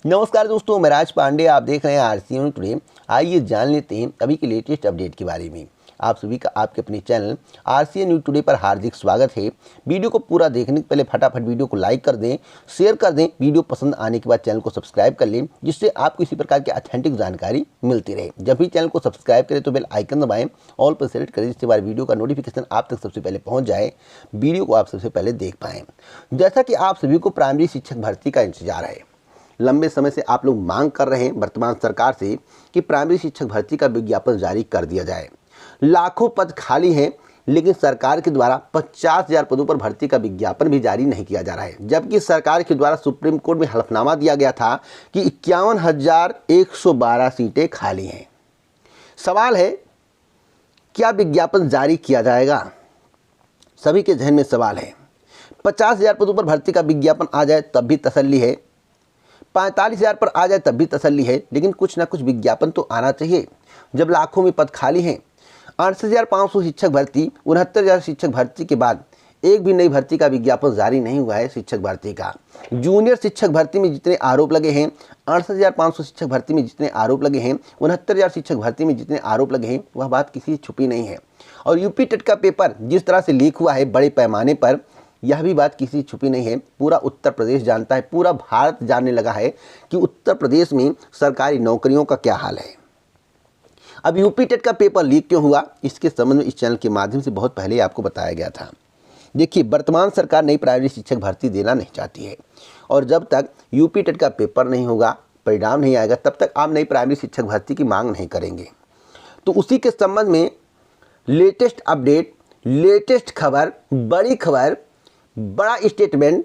नमस्कार दोस्तों, मैं राज पांडे। आप देख रहे हैं आरसीए न्यूज़ टुडे। आइए जान लेते हैं अभी के लेटेस्ट अपडेट के बारे में। आप सभी का आपके अपने चैनल आरसीए न्यूज़ टुडे पर हार्दिक स्वागत है। वीडियो को पूरा देखने के पहले फटाफट वीडियो को लाइक कर दें, शेयर कर दें। वीडियो पसंद आने के बाद चैनल को सब्सक्राइब कर लें, जिससे आपको इसी प्रकार की ऑथेंटिक जानकारी मिलती रहे। जब भी चैनल को सब्सक्राइब करें तो बेल आइकन दबाएं, ऑल पर सेलेक्ट करें, जिससे हमारे वीडियो का नोटिफिकेशन आप तक सबसे पहले पहुँच जाए, वीडियो को आप सबसे पहले देख पाएँ। जैसा कि आप सभी को प्राइमरी शिक्षक भर्ती का इंतजार है। लंबे समय से आप लोग मांग कर रहे हैं वर्तमान सरकार से कि प्राइमरी शिक्षक भर्ती का विज्ञापन जारी कर दिया जाए। लाखों पद खाली हैं, लेकिन सरकार के द्वारा 50,000 पदों पर भर्ती का विज्ञापन भी जारी नहीं किया जा रहा है। जबकि सरकार के द्वारा सुप्रीम कोर्ट में हलफनामा दिया गया था कि 51,112 सीटें खाली हैं। सवाल है, क्या विज्ञापन जारी किया जाएगा? सभी के जहन में सवाल है। 50,000 पदों पर भर्ती का विज्ञापन आ जाए तब भी तसल्ली है, 45,000 पर आ जाए तब भी तसल्ली है, लेकिन कुछ ना कुछ विज्ञापन तो आना चाहिए। जब लाखों में पद खाली हैं, 68,500 शिक्षक भर्ती, 69,000 शिक्षक भर्ती के बाद एक भी नई भर्ती का विज्ञापन जारी नहीं हुआ है। शिक्षक भर्ती का जूनियर शिक्षक भर्ती में जितने आरोप लगे हैं, 68,500 शिक्षक भर्ती में जितने आरोप लगे हैं, 69,000 शिक्षक भर्ती में जितने आरोप लगे हैं, वह बात किसी से छुपी नहीं है। और यूपी टेट का पेपर जिस तरह से लीक हुआ है बड़े पैमाने पर, यह भी बात किसी छुपी नहीं है। पूरा उत्तर प्रदेश जानता है, पूरा भारत जानने लगा है कि उत्तर प्रदेश में सरकारी नौकरियों का क्या हाल है। अब यूपी टेट का पेपर लीक क्यों हुआ, इसके संबंध में इस चैनल के माध्यम से बहुत पहले आपको बताया गया था। देखिए, वर्तमान सरकार नई प्राइमरी शिक्षक भर्ती देना नहीं चाहती है, और जब तक यूपी टेट का पेपर नहीं होगा, परिणाम नहीं आएगा, तब तक आप नई प्राइमरी शिक्षक भर्ती की मांग नहीं करेंगे। तो उसी के संबंध में लेटेस्ट अपडेट, लेटेस्ट खबर, बड़ी खबर, बड़ा स्टेटमेंट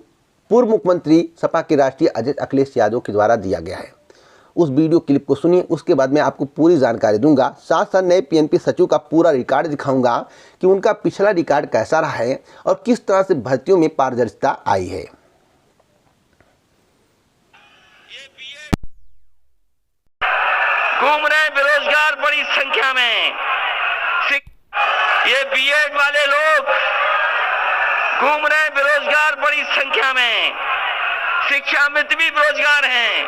पूर्व मुख्यमंत्री सपा के राष्ट्रीय अध्यक्ष अखिलेश यादव के द्वारा दिया गया है। उस वीडियो क्लिप को सुनिए, उसके बाद मैं आपको पूरी जानकारी दूंगा। साथ साथ नए पीएनपी सचिव का पूरा रिकॉर्ड दिखाऊंगा कि उनका पिछला रिकॉर्ड कैसा रहा है और किस तरह से भर्तियों में पारदर्शिता आई है। घूम रहे बेरोजगार बड़ी संख्या में, ये बीएड वाले लोग घूम रहे बेरोजगार बड़ी संख्या में, शिक्षा मित्र भी बेरोजगार हैं।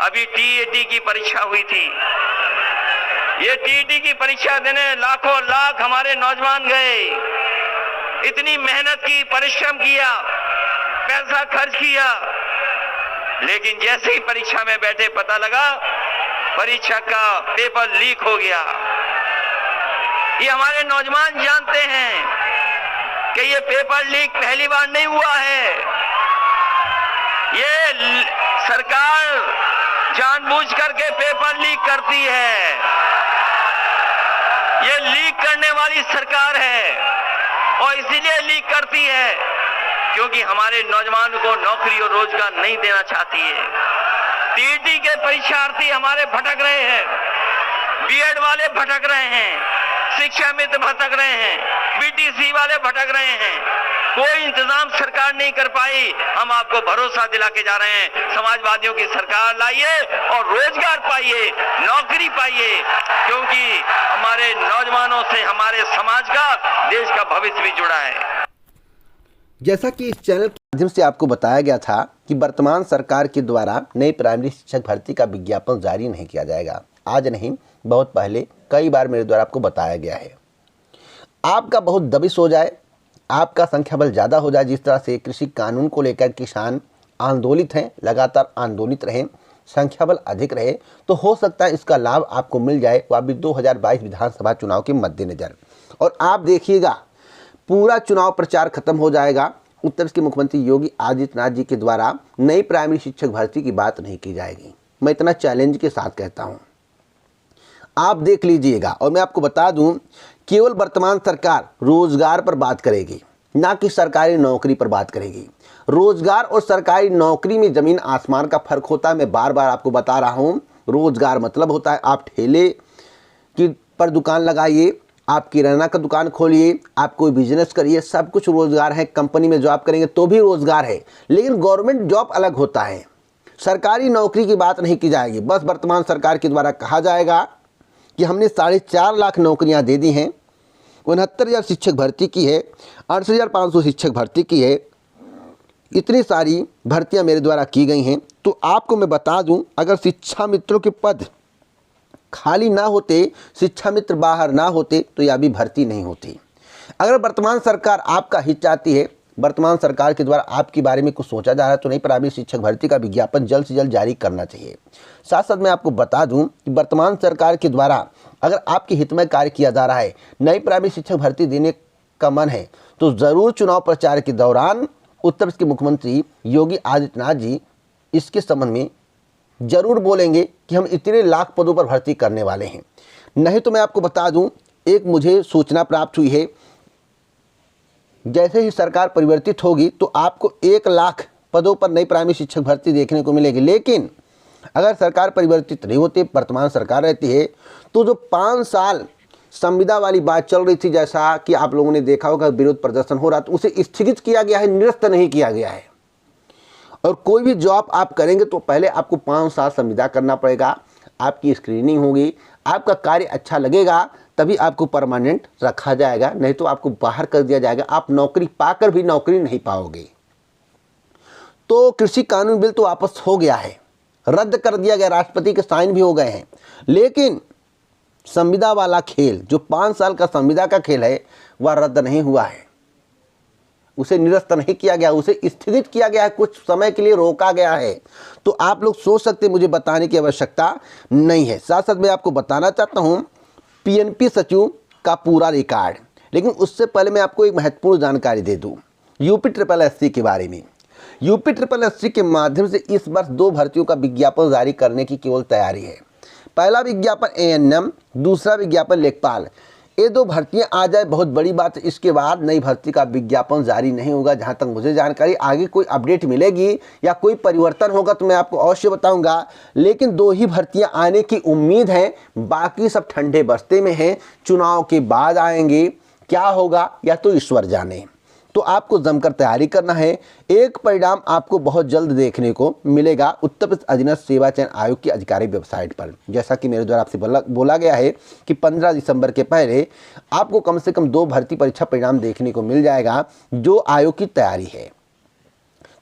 अभी टीईटी की परीक्षा हुई थी। ये टीईटी की परीक्षा देने लाखों लाख हमारे नौजवान गए, इतनी मेहनत की, परिश्रम किया, पैसा खर्च किया, लेकिन जैसे ही परीक्षा में बैठे पता लगा परीक्षा का पेपर लीक हो गया। ये हमारे नौजवान जानते हैं कि ये पेपर लीक पहली बार नहीं हुआ है। ये सरकार जानबूझ करके पेपर लीक करती है। ये लीक करने वाली सरकार है, और इसीलिए लीक करती है क्योंकि हमारे नौजवानों को नौकरी और रोजगार नहीं देना चाहती है। टीईटी के परीक्षार्थी हमारे भटक रहे हैं, बीएड वाले भटक रहे हैं, शिक्षा मित्र भटक रहे हैं, बीटीसी वाले भटक रहे हैं। कोई इंतजाम सरकार नहीं कर पाई। हम आपको भरोसा दिला के जा रहे हैं, समाजवादियों की सरकार लाइए और रोजगार पाइए, नौकरी पाइए, क्योंकि हमारे नौजवानों से हमारे समाज का, देश का भविष्य भी जुड़ा है। जैसा कि इस चैनल के माध्यम से आपको बताया गया था कि वर्तमान सरकार के द्वारा नई प्राइमरी शिक्षक भर्ती का विज्ञापन जारी नहीं किया जाएगा। आज नहीं, बहुत पहले कई बार मेरे द्वारा आपको बताया गया है। आपका बहुत दबिश हो जाए, आपका संख्या बल ज़्यादा हो जाए, जिस तरह से कृषि कानून को लेकर किसान आंदोलित हैं, लगातार आंदोलित रहें, संख्या बल अधिक रहे, तो हो सकता है इसका लाभ आपको मिल जाए, वह भी 2022 विधानसभा चुनाव के मद्देनज़र। और आप देखिएगा, पूरा चुनाव प्रचार खत्म हो जाएगा, उत्तर प्रदेश के मुख्यमंत्री योगी आदित्यनाथ जी के द्वारा नई प्राइमरी शिक्षक भर्ती की बात नहीं की जाएगी। मैं इतना चैलेंज के साथ कहता हूँ, आप देख लीजिएगा। और मैं आपको बता दूं, केवल वर्तमान सरकार रोजगार पर बात करेगी, ना कि सरकारी नौकरी पर बात करेगी। रोजगार और सरकारी नौकरी में ज़मीन आसमान का फर्क होता है। मैं बार बार आपको बता रहा हूं, रोजगार मतलब होता है आप ठेले की पर दुकान लगाइए, आप किराना का दुकान खोलिए, आप कोई बिजनेस करिए, सब कुछ रोजगार है। कंपनी में जॉब करेंगे तो भी रोजगार है, लेकिन गवर्नमेंट जॉब अलग होता है। सरकारी नौकरी की बात नहीं की जाएगी। बस वर्तमान सरकार के द्वारा कहा जाएगा कि हमने 4.5 लाख नौकरियां दे दी हैं, 69,000 शिक्षक भर्ती की है, 68,500 शिक्षक भर्ती की है, इतनी सारी भर्तियां मेरे द्वारा की गई हैं, तो आपको मैं बता दूं, अगर शिक्षा मित्रों के पद खाली ना होते, शिक्षा मित्र बाहर ना होते, तो यह भी भर्ती नहीं होती। अगर वर्तमान सरकार आपका हित चाहती है, वर्तमान सरकार के द्वारा आपके बारे में कुछ सोचा जा रहा है, तो नई प्राइमरी शिक्षक भर्ती का विज्ञापन जल्द से जल्द जारी करना चाहिए। साथ साथ मैं आपको बता दूं कि वर्तमान सरकार के द्वारा अगर आपके हित में कार्य किया जा रहा है, नई प्राइमरी शिक्षक भर्ती देने का मन है, तो ज़रूर चुनाव प्रचार के दौरान उत्तर प्रदेश के मुख्यमंत्री योगी आदित्यनाथ जी इसके संबंध में जरूर बोलेंगे कि हम इतने लाख पदों पर भर्ती करने वाले हैं। नहीं तो मैं आपको बता दूं, एक मुझे सूचना प्राप्त हुई है, जैसे ही सरकार परिवर्तित होगी तो आपको 1 लाख पदों पर नई प्राइमरी शिक्षक भर्ती देखने को मिलेगी। लेकिन अगर सरकार परिवर्तित नहीं होती, वर्तमान सरकार रहती है, तो जो 5 साल संविदा वाली बात चल रही थी, जैसा कि आप लोगों ने देखा होगा विरोध प्रदर्शन हो रहा, तो उसे स्थगित किया गया है, निरस्त नहीं किया गया है। और कोई भी जॉब आप करेंगे तो पहले आपको 5 साल संविदा करना पड़ेगा, आपकी स्क्रीनिंग होगी, आपका कार्य अच्छा लगेगा तभी आपको परमानेंट रखा जाएगा, नहीं तो आपको बाहर कर दिया जाएगा। आप नौकरी पाकर भी नौकरी नहीं पाओगे। तो कृषि कानून बिल तो वापस हो गया है, रद्द कर दिया गया, राष्ट्रपति के साइन भी हो गए हैं, लेकिन संविदा वाला खेल, जो 5 साल का संविदा का खेल है, वह रद्द नहीं हुआ है, उसे निरस्त नहीं किया गया, उसे स्थगित किया गया है, कुछ समय के लिए रोका गया है। तो आप लोग सोच सकते हैं, मुझे बताने की आवश्यकता नहीं है। साथ साथ मैं आपको बताना चाहता हूं पीएनपी सचिव का पूरा रिकॉर्ड, लेकिन उससे पहले मैं आपको एक महत्वपूर्ण जानकारी दे दूं यूपी SSS के बारे में। यूपी SSS के माध्यम से इस वर्ष 2 भर्तियों का विज्ञापन जारी करने की केवल तैयारी है। पहला विज्ञापन ANM, दूसरा विज्ञापन लेखपाल। ये 2 भर्तियां आ जाए बहुत बड़ी बात है। इसके बाद नई भर्ती का विज्ञापन जारी नहीं होगा, जहां तक मुझे जानकारी। आगे कोई अपडेट मिलेगी या कोई परिवर्तन होगा तो मैं आपको अवश्य बताऊंगा, लेकिन 2 ही भर्तियां आने की उम्मीद है, बाकी सब ठंडे बस्ते में हैं। चुनाव के बाद आएंगे, क्या होगा या तो ईश्वर जाने। तो आपको जमकर तैयारी करना है। एक परिणाम आपको बहुत जल्द देखने को मिलेगा उत्तर प्रदेश अधीनस्थ सेवा चयन आयोग की आधिकारिक वेबसाइट पर। जैसा कि मेरे द्वारा आपसे बोला गया है कि 15 दिसंबर के पहले आपको कम से कम 2 भर्ती परीक्षा परिणाम देखने को मिल जाएगा, जो आयोग की तैयारी है।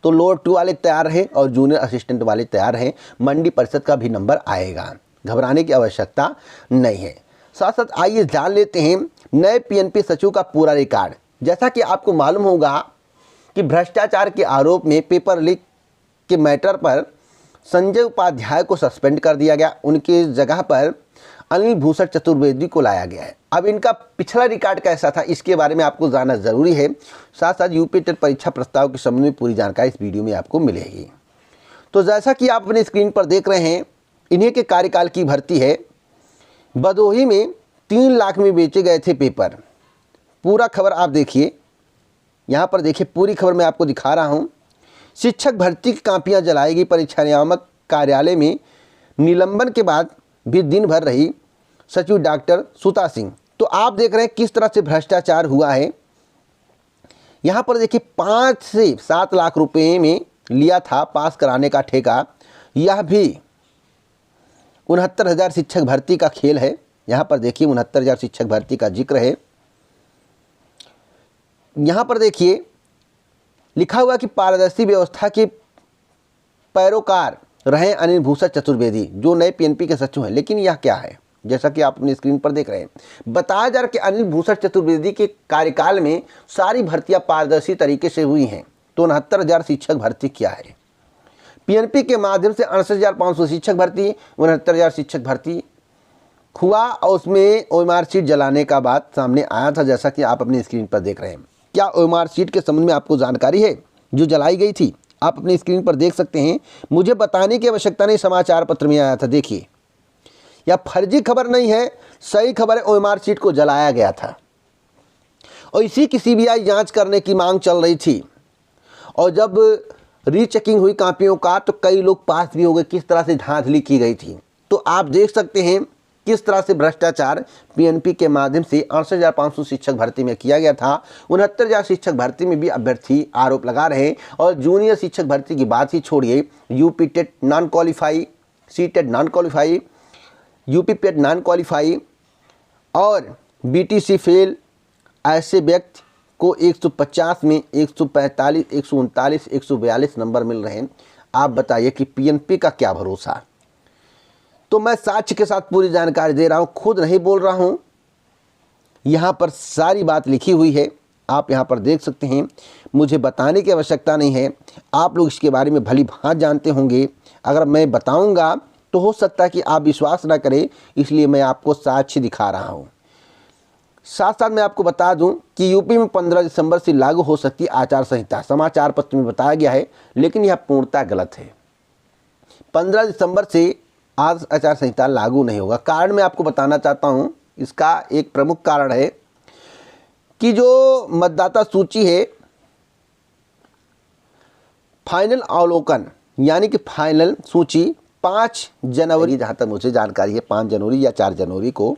तो लोअर 2 वाले तैयार हैं और जूनियर असिस्टेंट वाले तैयार हैं। मंडी परिषद का भी नंबर आएगा, घबराने की आवश्यकता नहीं है। साथ साथ आइए जान लेते हैं नए पीएनपी सचिव का पूरा रिकॉर्ड। जैसा कि आपको मालूम होगा कि भ्रष्टाचार के आरोप में पेपर लीक के मैटर पर संजय उपाध्याय को सस्पेंड कर दिया गया, उनके जगह पर अनिल भूषण चतुर्वेदी को लाया गया है। अब इनका पिछला रिकॉर्ड कैसा था, इसके बारे में आपको जानना जरूरी है। साथ साथ यूपी टेट परीक्षा प्रस्ताव के संबंध में पूरी जानकारी इस वीडियो में आपको मिलेगी। तो जैसा कि आप अपनी स्क्रीन पर देख रहे हैं, इन्हीं के कार्यकाल की भर्ती है। भदोही में 3 लाख में बेचे गए थे पेपर। पूरा खबर आप देखिए, यहाँ पर देखिए, पूरी खबर मैं आपको दिखा रहा हूँ। शिक्षक भर्ती की कापियाँ जलाएगी परीक्षा नियामक कार्यालय में। निलंबन के बाद भी दिन भर रही सचिव डॉक्टर सुता सिंह। तो आप देख रहे हैं किस तरह से भ्रष्टाचार हुआ है। यहाँ पर देखिए 5 से 7 लाख रुपए में लिया था पास कराने का ठेका। यह भी 69,000 शिक्षक भर्ती का खेल है। यहाँ पर देखिए 69,000 शिक्षक भर्ती का जिक्र है। यहाँ पर देखिए लिखा हुआ कि पारदर्शी व्यवस्था के पैरोकार रहे अनिल भूषण चतुर्वेदी, जो नए पीएनपी के सचिव हैं। लेकिन यह क्या है, जैसा कि आप अपनी स्क्रीन पर देख रहे हैं, बताया जा रहा है कि अनिल भूषण चतुर्वेदी के कार्यकाल में सारी भर्तियां पारदर्शी तरीके से हुई हैं। तो 69,000 शिक्षक भर्ती किया है पीएनपी के माध्यम से। 68,500 शिक्षक भर्ती, 69,000 शिक्षक भर्ती हुआ और उसमें ओएमआर शीट जलाने का बात सामने आया था, जैसा कि आप अपनी स्क्रीन पर देख रहे हैं। क्या ओएमआर शीट के संबंध में आपको जानकारी है जो जलाई गई थी? आप अपनी स्क्रीन पर देख सकते हैं। मुझे बताने की आवश्यकता नहीं, समाचार पत्र में आया था। देखिए, यह फर्जी खबर नहीं है, सही खबर है। ओएमआर शीट को जलाया गया था और इसी की सीबीआई जांच करने की मांग चल रही थी। और जब रीचेकिंग हुई कापियों का तो कई लोग पास भी हो गए। किस तरह से धांधली की गई थी, तो आप देख सकते हैं किस तरह से भ्रष्टाचार पीएनपी के माध्यम से 68,500 शिक्षक भर्ती में किया गया था। 69,000 शिक्षक भर्ती में भी अभ्यर्थी आरोप लगा रहे हैं। और जूनियर शिक्षक भर्ती की बात ही छोड़िए, UP TET non qualify, C TET non qualify, UP PET non qualify और बीटीसी फेल, ऐसे व्यक्ति को 150 में 145, 139, 142 नंबर मिल रहे हैं। आप बताइए कि पीएनपी का क्या भरोसा। तो मैं साक्ष्य के साथ पूरी जानकारी दे रहा हूँ, खुद नहीं बोल रहा हूँ, यहाँ पर सारी बात लिखी हुई है, आप यहाँ पर देख सकते हैं। मुझे बताने की आवश्यकता नहीं है, आप लोग इसके बारे में भली भांति जानते होंगे। अगर मैं बताऊंगा तो हो सकता है कि आप विश्वास ना करें, इसलिए मैं आपको साक्ष्य दिखा रहा हूँ। साथ साथ मैं आपको बता दूं कि यूपी में 15 दिसंबर से लागू हो सकती है आचार संहिता, समाचार पत्र में बताया गया है, लेकिन यह पूर्णतः गलत है। 15 दिसंबर से आज आचार संहिता लागू नहीं होगा। कारण मैं आपको बताना चाहता हूं, इसका एक प्रमुख कारण है कि जो मतदाता सूची है, फाइनल अवलोकन यानी कि फाइनल सूची 5 जनवरी, जहाँ तक मुझे जानकारी है 5 जनवरी या 4 जनवरी को,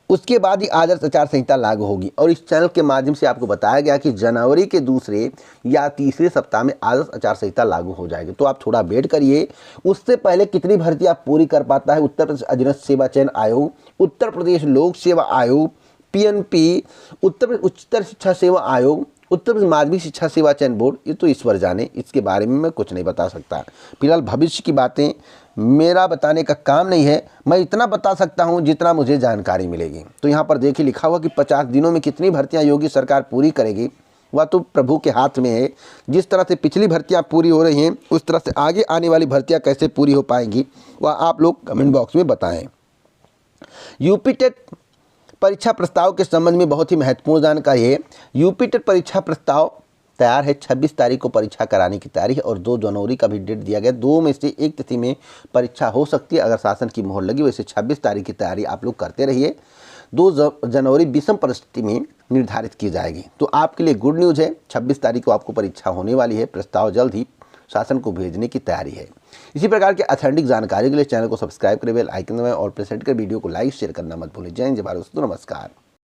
उसके बाद ही आदर्श आचार संहिता लागू होगी। और इस चैनल के माध्यम से आपको बताया गया कि जनवरी के दूसरे या तीसरे सप्ताह में आदर्श आचार संहिता लागू हो जाएगी। तो आप थोड़ा वेट करिए। उससे पहले कितनी भर्ती आप पूरी कर पाता है उत्तर प्रदेश अधीनस्थ सेवा चयन आयोग, उत्तर प्रदेश लोक सेवा आयोग, पीएनपी, उत्तर प्रदेश उच्चतर शिक्षा सेवा आयोग, उत्तर प्रदेश माध्यमिक शिक्षा सेवा चयन बोर्ड, ये तो ईश्वर जाने, इसके बारे में मैं कुछ नहीं बता सकता। फिलहाल भविष्य की बातें मेरा बताने का काम नहीं है, मैं इतना बता सकता हूं जितना मुझे जानकारी मिलेगी। तो यहाँ पर देखिए लिखा हुआ कि 50 दिनों में कितनी भर्तियां योगी सरकार पूरी करेगी, वह तो प्रभु के हाथ में है। जिस तरह से पिछली भर्तियां पूरी हो रही हैं, उस तरह से आगे आने वाली भर्तियाँ कैसे पूरी हो पाएंगी, वह आप लोग कमेंट बॉक्स में बताएँ। यूपी टेट परीक्षा प्रस्ताव के संबंध में बहुत ही महत्वपूर्ण जानकारी है। यूपी टेट परीक्षा प्रस्ताव तैयार है, 26 तारीख को परीक्षा कराने की तारीख है और 2 जनवरी का भी डेट दिया गया। 2 में से एक तिथि में परीक्षा हो सकती है अगर शासन की मोहर लगी। वैसे 26 तारीख की तैयारी आप लोग करते रहिए। 2 जनवरी विषम परिस्थिति में निर्धारित की जाएगी। तो आपके लिए गुड न्यूज़ है, 26 तारीख को आपको परीक्षा होने वाली है। प्रस्ताव जल्द ही शासन को भेजने की तैयारी है। इसी प्रकार के ऑथेंटिक जानकारी के लिए चैनल को सब्सक्राइब करें, बेल आइकन दबाएं और प्रेजेंट कर वीडियो को लाइक शेयर करना मत भूलें। जय हिंद, जय भारत दोस्तों, नमस्कार।